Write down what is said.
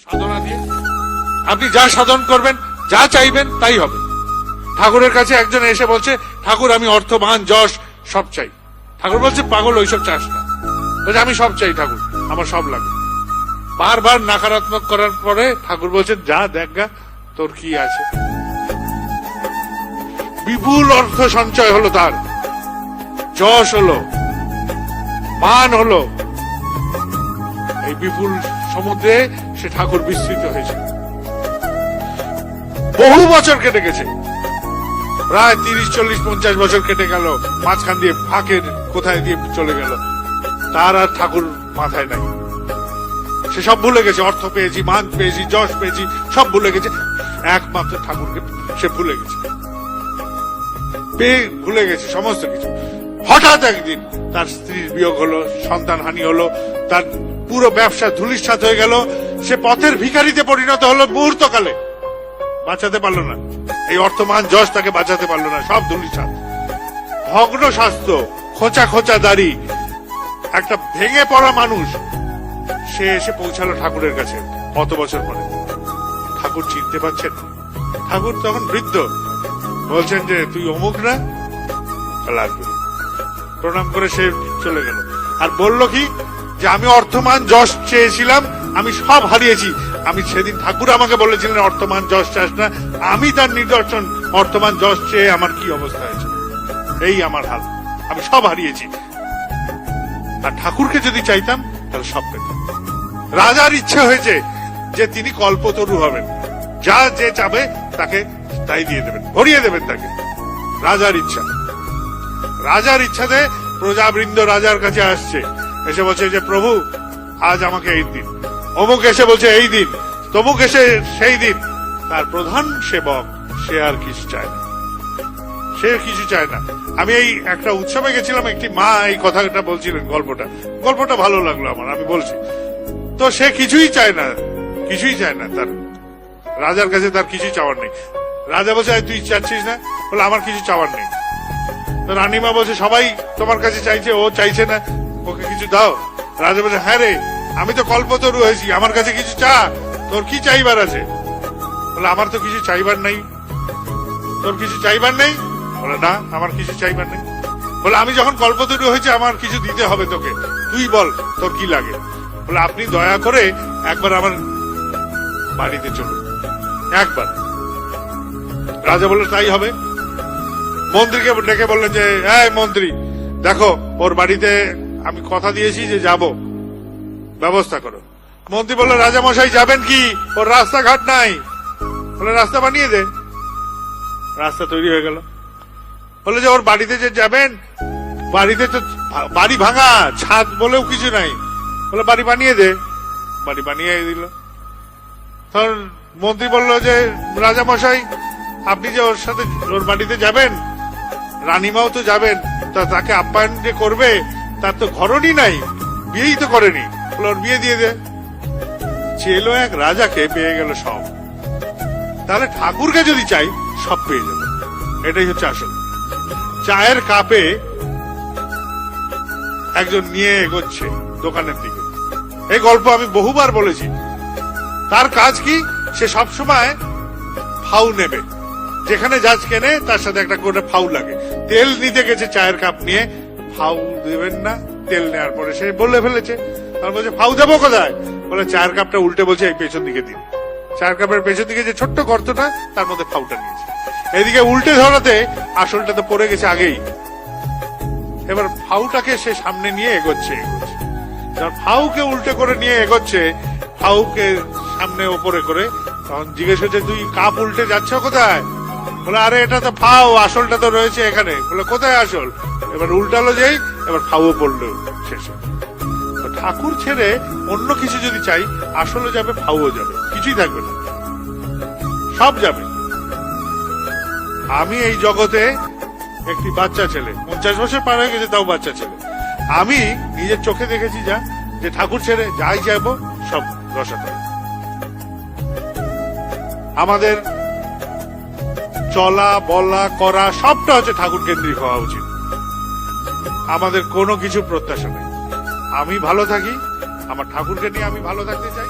সাধনা দিয়ে আপনি যা সাধন করবেন, যা চাইবেন তাই হবে। ঠাকুরের কাছে একজন এসে বলছে, ঠাকুর আমি অর্থবান যশ সব চাই। ঠাকুর বলছে, পাগল ওইসব চাস না। বলছে, আমি সব চাই ঠাকুর, আমার সব লাগে। বারবার নাকারাত্মক করার পরে ঠাকুর বলছেন, যা দেখা তোর কি আছে। বিপুল অর্থ সঞ্চয় হলো তার, যশ হলো, মান হলো। এই বিপুল সমুদ্রে সে ঠাকুর বিস্তৃত হয়েছে। বহু বছর কেটে গেছে, প্রায় 30-40-50 বছর কেটে গেল। মাঝখান দিয়ে ফাঁকের কোথায় দিয়ে চলে গেল, তার আর ঠাকুর মাথায় নাই। সে সব ভুলে গেছে, অর্থ পেয়েছি, মান পেয়েছি, যশ পেয়েছি, সব ভুলে গেছে। একমাত্র ঠাকুরকে সে ভুলে গেছে, ভুলে গেছে সমস্ত কিছু। হঠাৎ একদিন তার স্ত্রীর বিয়োগ হলো, সন্তান হানি হলো, তার পুরো ব্যবসা ধূলিসাৎ হয়ে গেল। সে পথের ভিখারিতে পরিণত হলো মুহূর্তকালে। বাঁচাতে পারলো না, এই অর্থমান যশ তাকে বাঁচাতে পারলো না, সব ধূলিসাৎ। ভগ্ন স্বাস্থ্য, খোঁচা খোঁচা দাড়ি, একটা ভেঙে পড়া মানুষ। সে এসে পৌঁছালো ঠাকুরের কাছে কত বছর পরে। ঠাকুর চিনতে পারছেন, ঠাকুর তখন বৃদ্ধ। বলছেন যে, তুই অমুক না? লাগবে। প্রণাম করে সে চলে গেল। আর বলল কি, যে আমি অর্থমান যশ চেয়েছিলাম, আমি সব হারিয়েছি। আমি সেদিন ঠাকুর আমাকে বলেছিলেন অর্থমান যশ চাস না, আমি তার নিদর্শন। অর্থমান যশ চেয়ে আমার কি অবস্থা হয়েছে, এই আমার হাল, আমি সব হারিয়েছি। আর ঠাকুরকে যদি চাইতাম তাহলে সব পেতাম। রাজার ইচ্ছা হয়েছে যে তিনি কল্পতরু হবেন, যা যে চাবে তাকে তাই দিয়ে দেবেন, ভরিয়ে দেবেন তাকে। রাজার ইচ্ছা, রাজার ইচ্ছাতে প্রজাবৃন্দ রাজার কাছে আসছে, এসে বলছে যে প্রভু আজ আমাকে এই দিন। অমুক এসে বলছে এই দিন, তমুক এসে সেই দিন। তার প্রধান সেবক সে আর কিছু চায় না, সে কিছু চায় না। আমি এই একটা উৎসবে গেছিলাম, একটি মা এই কথাটা বলছিলেন, গল্পটা ভালো লাগলো আমার, আমি বলছি। তো সে কিছুই চায় না, কিছুই চায় না। তার রাজার কাছে তার কিছুই চাওয়ার নেই। রাজা বলছে, তুই চাচ্ছিস না? বলে, আমার কিছু চাওয়ার নেই। তো রানীমা বলছে, সবাই তোমার কাছে চাইছে, ও চাইছে না, ওকে কিছু দাও। রাজা বলছে, হ্যাঁ রে, আমি তো কল্পতরু হয়েছি, আমার কাছে কিছু চা, তোর কি চাইবার আছে? বলে, আমার তো কিছু চাইবার নেই। তোর কিছু চাইবার নেই? বলে, না, আমার কিছু চাইবার নেই। বলে, আমি যখন কল্পতরু হয়েছে, আমার কিছু দিতে হবে তোকে, তুই বল তোর কি লাগে। বলে, আপনি দয়া করে একবার আমার বাড়িতে চলুন, একবার। রাজা বলল, তাই হবে। মন্ত্রীকে ডেকে বললেন যে, এই মন্ত্রী, দেখো ওর বাড়িতে আমি কথা দিয়েছি যে যাব, ব্যবস্থা করো। মন্ত্রী বলল, রাজা মশাই যাবেন কি? ওর রাস্তাঘাট নাই। বলে, রাস্তা বানিয়ে দে। রাস্তা তৈরি হয়ে গেল। বলে যে, ওর বাড়িতে যে যাবেন, বাড়িতে তো বাড়ি ভাঙা, ছাদ বলেও কিছু নাই। বলে, বাড়ি বানিয়ে দে। বাড়ি বানিয়ে দিল। তখন মন্ত্রী বলল যে, রাজা মশাই আপনি যে ওর সাথে ওর বাড়িতে যাবেন, রানীমাও তো যাবেন, তা তাকে আপ্যায়ন যে করবে তার তো ঘরণই নাই, বিয়েই তো করেনি। বলে, ওর বিয়ে দিয়ে দে। চেলো এক রাজাকে, পেয়ে গেল সব। তাহলে ঠাকুরকে যদি চাই, সব পেয়ে যাবে। এটাই হচ্ছে আসল। চায়ের কাপে একজন নিয়ে এগোচ্ছে দোকানের দিকে, এই গল্প আমি বহুবার বলেছি। তার কাজ কি, সে সবসময় ফাউ নেবে, যেখানে জাজ কেনে তার সাথে একটা করে ফাউ লাগে। তেল নিতে গেছে চায়ের কাপ নিয়ে, ফাউ দেবেন না। তেল নেওয়ার পরে সে বলে ফেলেছে, তার বলছে, ফাউ দেবো কোথায়? বলে, চায়ের কাপটা উল্টে বলছে, এই পেছন দিকে দিন। চায়ের কাপের পেছন দিকে যে ছোট্ট গর্তটা, তার মধ্যে ফাউটা নিয়েছে। এদিকে উল্টে ধরাতে আসলটা তো পড়ে গেছে আগেই। এবার ফাউটাকে সে সামনে নিয়ে এগোচ্ছে। ফাউকে উল্টে করে নিয়ে এগোচ্ছে, ফাউকে সামনে ওপরে করে। তখন জিজ্ঞেস করছে, তুই কাপ উল্টে যাচ্ছ কোথায়? বলে, আরে এটা তো ফাউ, আসলটা তো রয়েছে এখানে। বলে, কোথায় আসল? এবার উল্টালো যেই, এবার ফাউও পড়লো শেষে। ঠাকুর ছেড়ে অন্য কিছু যদি চাই, আসলও যাবে, ফাউও যাবে, কিছুই থাকবে না, সব যাবে। আমি এই জগতে একটি বাচ্চা ছেলে, 50 বছর পার হয়ে গেছে, তাও বাচ্চা ছেলে। আমি নিজের চোখে দেখেছি যা, যে ঠাকুর ছেড়ে যাই যাবো সব রসাতল। আমাদের চলা বলা করা সবটা হচ্ছে ঠাকুর কেন্দ্রিক হওয়া উচিত। আমাদের কোনো কিছু প্রত্যাশা নেই। আমি ভালো থাকি, আমার ঠাকুরকে নিয়ে আমি ভালো থাকতে চাই।